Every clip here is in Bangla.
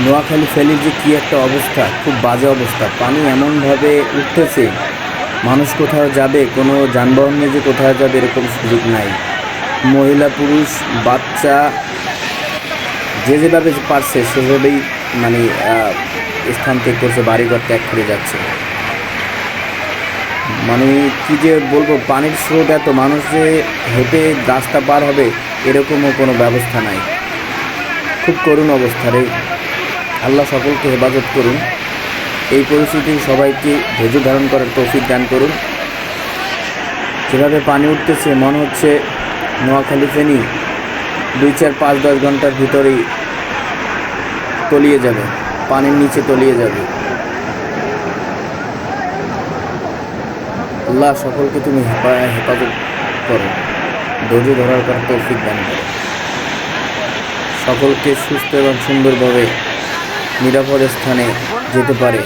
নোয়াখালী ফেলির যে কী একটা অবস্থা, খুব বাজে অবস্থা। পানি এমনভাবে উঠতেছে, মানুষ কোথাও যাবে, কোনো যানবাহন নিয়ে যে কোথাও যাবে এরকম সুযোগ নাই। মহিলা পুরুষ বাচ্চা যে যেভাবে পারছে সেভাবেই মানে স্থান ত্যাগ করছে, বাড়িঘর ত্যাগ করে যাচ্ছে। মানে কি যে বলবো, পানির স্রোত এত, মানুষ যে হেঁটে রাস্তা পার হবে এরকমও কোনো ব্যবস্থা নাই। খুব করুণ অবস্থা রে। আল্লাহ সকলকে হেফাজত করুন। এই পরিস্থিতি সবাইকে ধৈর্য ধারণ করার তৌফিক দান করুন। যেভাবে পানি উঠতেছে মনে হচ্ছে নোয়াখালী ফেনী 2, 4, 5, 10 ঘন্টার ভিতরেই তলিয়ে যাবে, পানির নিচে তলিয়ে যাবে। আল্লাহ সকলকে তুমি হেফাজত করো, ধৈর্য ধরার করার তৌফিক দান করো। সকলকে সুস্থ এবং সুন্দরভাবে নিরাপদ স্থানে যেতে পারে,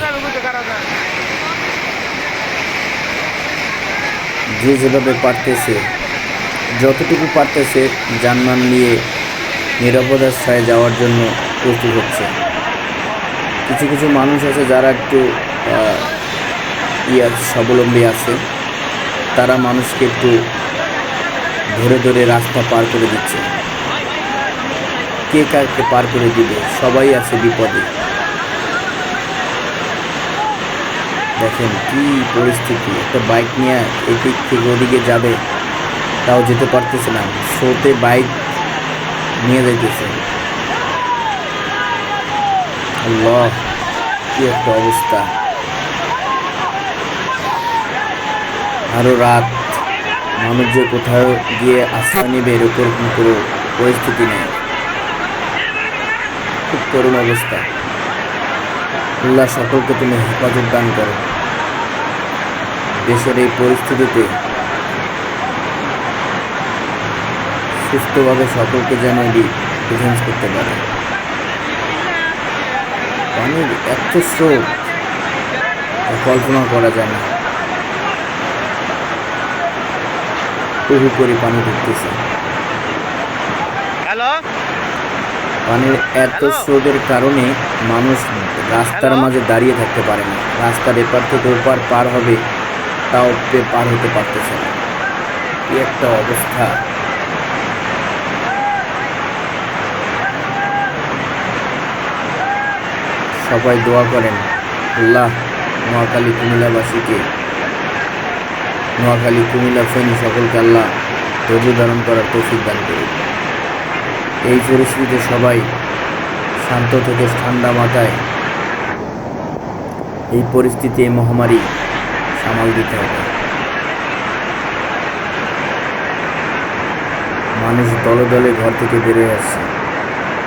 যে যেভাবে পারতেছে, যতটুকু পারতেছে যানবাহন নিয়ে নিরাপদ আশ্রয়ে যাওয়ার জন্য প্রস্তুত হচ্ছে। কিছু কিছু মানুষ আছে যারা একটু স্বাবলম্বী আছে, তারা মানুষকে একটু ধরে ধরে রাস্তা পার করে দিচ্ছে। কে কাকে পার করে দিবে, সবাই আছে বিপদে। দেখেন কি পরিস্থিতি, একটা বাইক নিয়ে এদিক থেকে ওদিকে যাবে তাও যেতে পারতেছে না, স্রোতে বাইক নিয়ে যাইতেছে। আল্লাহ, কি একটা অবস্থা। আরো রাত, মানুষ যে কোথাও গিয়ে আশ্রয় নেবে এরকম কোনো পরিস্থিতি নেই। খুব করুণ অবস্থা। আল্লাহ সকলকে তুমি হেফাজত দান করো। দেশের এই পরিস্থিতিতে সুস্থভাবে সকলকে যেন ডিফেন্স করতে পারে। পানির এত স্রোত কল্পনা করা যায় না। বহু করে পানি ঢুকতেছে। পানির এত স্রোতের কারণে মানুষ রাস্তার মাঝে দাঁড়িয়ে থাকতে পারে না। রাস্তার এপার থেকে ওপার পার হবে, তাও পার হতে পারতেছে না। কি একটা অবস্থা। সবাই দোয়া করেন, আল্লাহ নোয়াখালী কুমিল্লাবাসীকে, নোয়াখালী কুমিল্লা ফেনী সকলকে আল্লাহ ধৈর্য ধারণ করার তৌফিক দান করুন। এই পরিস্থিতিতে সবাই শান্ত থেকে ঠান্ডা মাথায় এই পরিস্থিতি, এই মহামারী সামাল দিতে হবে। মানুষ দলে দলে ঘর থেকে বেরোয় আসছে,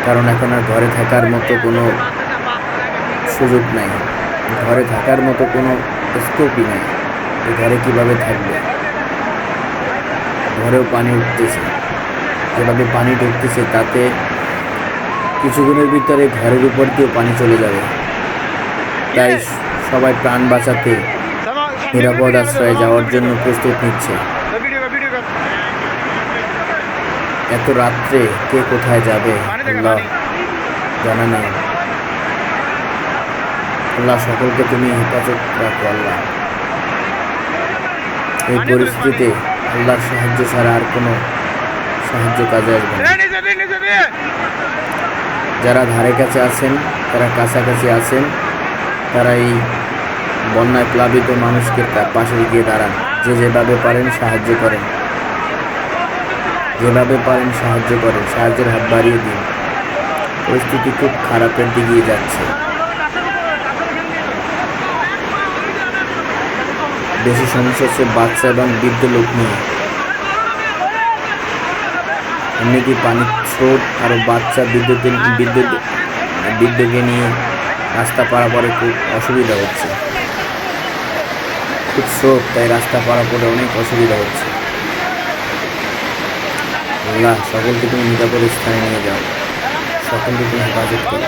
কারণ এখন আর ঘরে থাকার মতো কোনো সুযোগ নাই, ঘরে থাকার মতো কোনো স্কোপই নাই। ঘরে কিভাবে থাকবে? ঘরেও পানি উঠতেছে, যেভাবে পানি ঢুকতেছে তাতে কিছুক্ষণের ভিতরে ঘরের উপর দিয়েও পানি চলে যাবে। তাই সবাই প্রাণ বাঁচাতে নিরাপদ আশ্রয়ে যাওয়ার জন্য প্রস্তুত নিচ্ছে। এত রাত্রে কে কোথায় যাবে আল্লাহ জানা নেই। আল্লাহ সকলকে তুমি হেফাজত রাখো। আল্লাহ, এই পরিস্থিতিতে আল্লাহর সাহায্য ছাড়া আর কোনো সাহায্য কাজে আসবে না। যারা ধারে কাছে আছেন, যারা কাছাকাছি আছেন, তারা এই বন্যায় প্লাবিত মানুষকে তার পাশে গিয়ে দাঁড়ান। যে যেভাবে পারেন সাহায্য করেন, যেভাবে পারেন সাহায্য করেন, সাহায্যের হাত বাড়িয়ে দিন। পরিস্থিতি খুব খারাপের দিকে যাচ্ছে। বেশি সমস্যা হচ্ছে বাচ্চা এবং বৃদ্ধ লোক নিয়ে। এমনিতে পানির স্রোত, আরও বাচ্চা বৃদ্ধকে নিয়ে রাস্তা পারাপারে খুব অসুবিধা হচ্ছে। খুব স্রোত, তাই রাস্তা পারাপারে অনেক অসুবিধা হচ্ছে। আল্লাহ সকলকে তুমি নিরাপদ স্থানে নিয়ে যাও, সকলকে তুমি হেফাজত করো,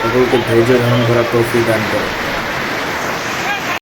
সকলকে ধৈর্য ধারণ করার তৌফিক দান করো।